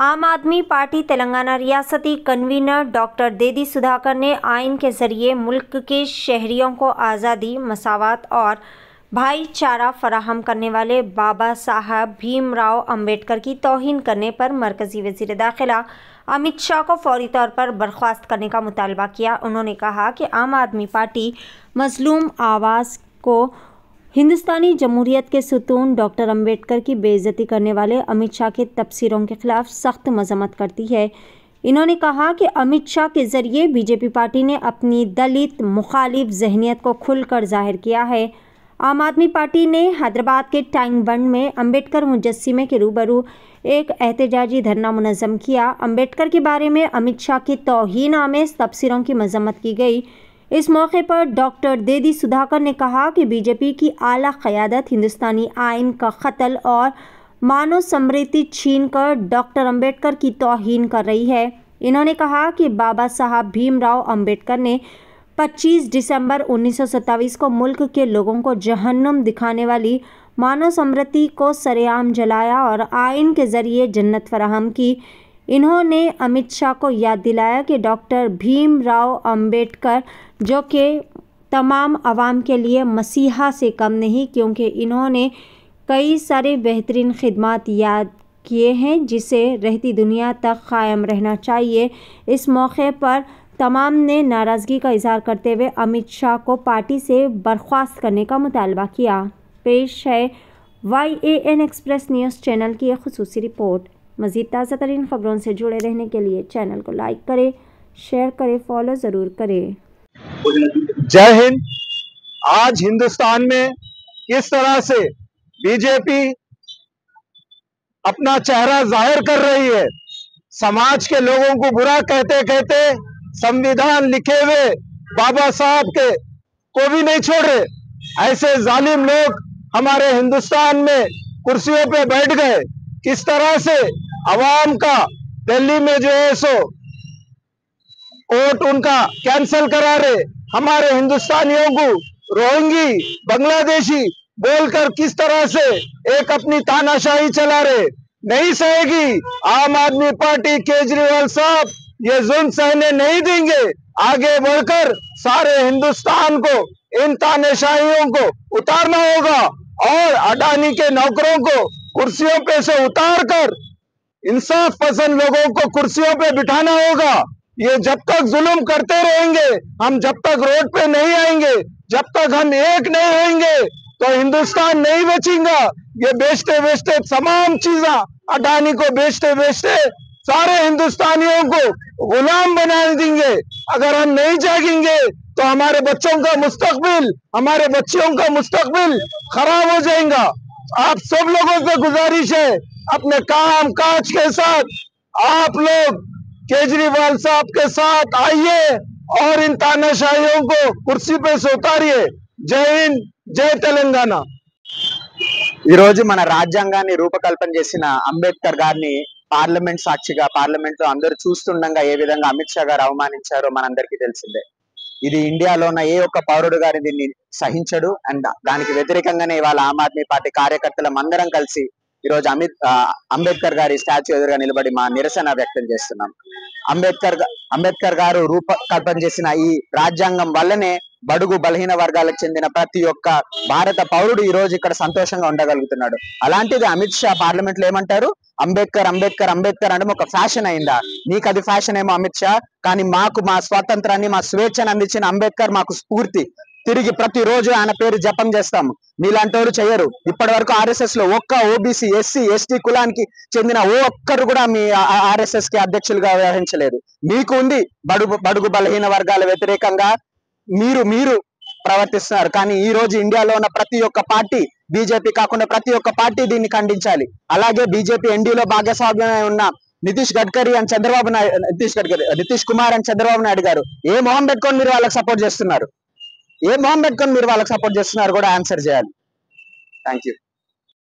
आम आदमी पार्टी तेलंगाना रियासती कन्वीनर डॉक्टर देदी सुधाकर ने आइन के जरिए मुल्क के शहरियों को आज़ादी, मसावत और भाईचारा फराहम करने वाले बाबा साहब भीमराव अंबेडकर की तौहीन करने पर मरकजी वज़ीर दाखिला अमित शाह को फौरी तौर पर बर्खास्त करने का मुतालबा किया। उन्होंने कहा कि आम आदमी पार्टी मजलूम आवाज़ को हिंदुस्तानी जमहूरियत के सुतून डॉक्टर अंबेडकर की बेइज्जती करने वाले अमित शाह के तबसीरों के खिलाफ सख्त मजम्मत करती है। इन्होंने कहा कि अमित शाह के जरिए बीजेपी पार्टी ने अपनी दलित मुखालिफ जहनियत को खुलकर जाहिर किया है। आम आदमी पार्टी ने हैदराबाद के टैंक बंड में अंबेडकर मुजस्सिमे के रूबरू एक एहतजाजी धरना मुनज़्ज़म किया। अंबेडकर के बारे में अमित शाह की तौहीन आमेज़ तबसीरों की मजम्मत की गई। इस मौके पर डॉक्टर देदी सुधाकर ने कहा कि बीजेपी की आला क़यादत हिंदुस्तानी आइन का क़त्ल और मानव समृद्धि छीन कर डॉक्टर अंबेडकर की तौहीन कर रही है। इन्होंने कहा कि बाबा साहब भीमराव अंबेडकर ने 25 दिसंबर 1927 को मुल्क के लोगों को जहन्नुम दिखाने वाली मानव समृद्धि को सरेआम जलाया और आइन के ज़रिए जन्नत फराहम की। इन्होंने अमित शाह को याद दिलाया कि डॉक्टर भीमराव अंबेडकर जो कि तमाम आवाम के लिए मसीहा से कम नहीं, क्योंकि इन्होंने कई सारे बेहतरीन खिदमात याद किए हैं जिसे रहती दुनिया तक कायम रहना चाहिए। इस मौके पर तमाम ने नाराज़गी का इजहार करते हुए अमित शाह को पार्टी से बर्खास्त करने का मुतालबा किया। पेश है YAN एक्सप्रेस न्यूज़ चैनल की एक खुसूसी रिपोर्ट। मज़ीद ताज़ा तरीन ख़बरों से जुड़े रहने के लिए चैनल को लाइक करें, शेयर करें, फॉलो ज़रूर करें। जय हिंद। आज हिंदुस्तान में किस तरह से बीजेपी अपना चेहरा जाहिर कर रही है, समाज के लोगों को बुरा कहते कहते संविधान लिखे हुए बाबा साहब के को भी नहीं छोड़ रहे। ऐसे जालिम लोग हमारे हिंदुस्तान में कुर्सियों पे बैठ गए। किस तरह से अवाम का दिल्ली में जो है सो वोट उनका कैंसिल करा रहे, हमारे हिंदुस्तानियों को रोहिंगी बांग्लादेशी बोलकर किस तरह से एक अपनी तानाशाही चला रहे। नहीं सहेगी आम आदमी पार्टी। केजरीवाल साहब ये जुल्म सहने नहीं देंगे। आगे बढ़कर सारे हिंदुस्तान को इन तानाशाहियों को उतारना होगा और अडानी के नौकरों को कुर्सियों पे से उतार कर इंसाफ पसंद लोगों को कुर्सियों पे बिठाना होगा। ये जब तक जुल्म करते रहेंगे, हम जब तक रोड पे नहीं आएंगे, जब तक हम एक नहीं होंगे तो हिंदुस्तान नहीं बचेगा। ये बेचते बेचते तमाम चीजें अडानी को बेचते बेचते सारे हिंदुस्तानियों को गुलाम बना देंगे। अगर हम नहीं जागेंगे तो हमारे बच्चों का मुस्तकबिल, हमारे बच्चियों का मुस्तकबिल खराब हो जाएगा। आप सब लोगों से गुजारिश है, अपने काम काज के साथ आप लोग केजरीवाल साहब के साथ आइए और इन तानाशाहियों को कुर्सी पे से उतारिए। जय हिंद, जय తెలంగాణ। ఈ రోజు మన రాజ్యాంగాన్ని రూపకల్పన చేసిన అంబేద్కర్ గారిని పార్లమెంట్ సాక్షిగా పార్లమెంట్ లో అందరూ చూస్తుండగా ఏ విధంగా అమిత్ షా గారు అవమానించారో మనందరికీ తెలిసిందే। ఇది ఇండియాలో ఉన్న ఏ ఒక్క పౌరుడు గారి దీన్ని సహించడు। అండ్ దానికి వ్యతిరేకంగానే ఇవాళ ఆమ్ ఆద్మీ పార్టీ కార్యకర్తలం అందరం కలిసి ఈ రోజు అంబేద్కర్ గారి స్టాచ్యూ ఎదురుగా నిలబడి మా నిరసన వ్యక్తం చేస్తున్నాం। అంబేద్కర్ గారు రూపకల్పన చేసిన ఈ రాజ్యాంగం వల్లనే బడుగు బలహీన వర్గాలకు చెందిన ప్రతి ఒక్క భారత పౌరుడు ఈ రోజు ఇక్కడ సంతోషంగా ఉండగలుగుతున్నాడు। అలాంటిది అమిత్ షా పార్లమెంట్ లో ఏమంటారు, అంబేద్కర్ అంబేద్కర్ అంబేద్కర్ అంటే ఒక ఫ్యాషన్ అయిందా? నీకు అది ఫ్యాషన్ ఏమో అమిత్ షా, కానీ మాకు మా స్వాతంత్రాన్ని మా స్వేచ్ఛను అందించిన అంబేద్కర్ మాకు స్ఫూర్తి। తిరిగి ప్రతిరోజు ఆయన పేరు జపం చేస్తాము, మీలాంటి వారు చేయరు। ఇప్పటి వరకు ఆర్ఎస్ఎస్ లో ఒక్క ఓబీసీ ఎస్సీ ఎస్టీ కులానికి చెందిన ఒక్కరు కూడా మీ ఆర్ఎస్ఎస్ కి అధ్యక్షులుగా వ్యవహరించలేదు। మీకు ఉంది బడుగు బలహీన వర్గాల వ్యతిరేకంగా మీరు ప్రవర్తిస్తున్నారు। కానీ ఈ రోజు ఇండియాలో ఉన్న ప్రతి ఒక్క పార్టీ, బీజేపీ కాకుండా ప్రతి ఒక్క పార్టీ దీన్ని ఖండించాలి। అలాగే బీజేపీ ఎన్డీలో భాగస్వామ్యమై ఉన్న నితీష్ కుమార్ అండ్ చంద్రబాబు నాయుడు గారు ఏ మొహం పెట్టుకొని మీరు వాళ్ళకి సపోర్ట్ చేస్తున్నారు? ఏ మొహం పెట్టుకొని మీరు వాళ్ళకి సపోర్ట్ చేస్తున్నారు కూడా ఆన్సర్ చేయాలి। Thank you.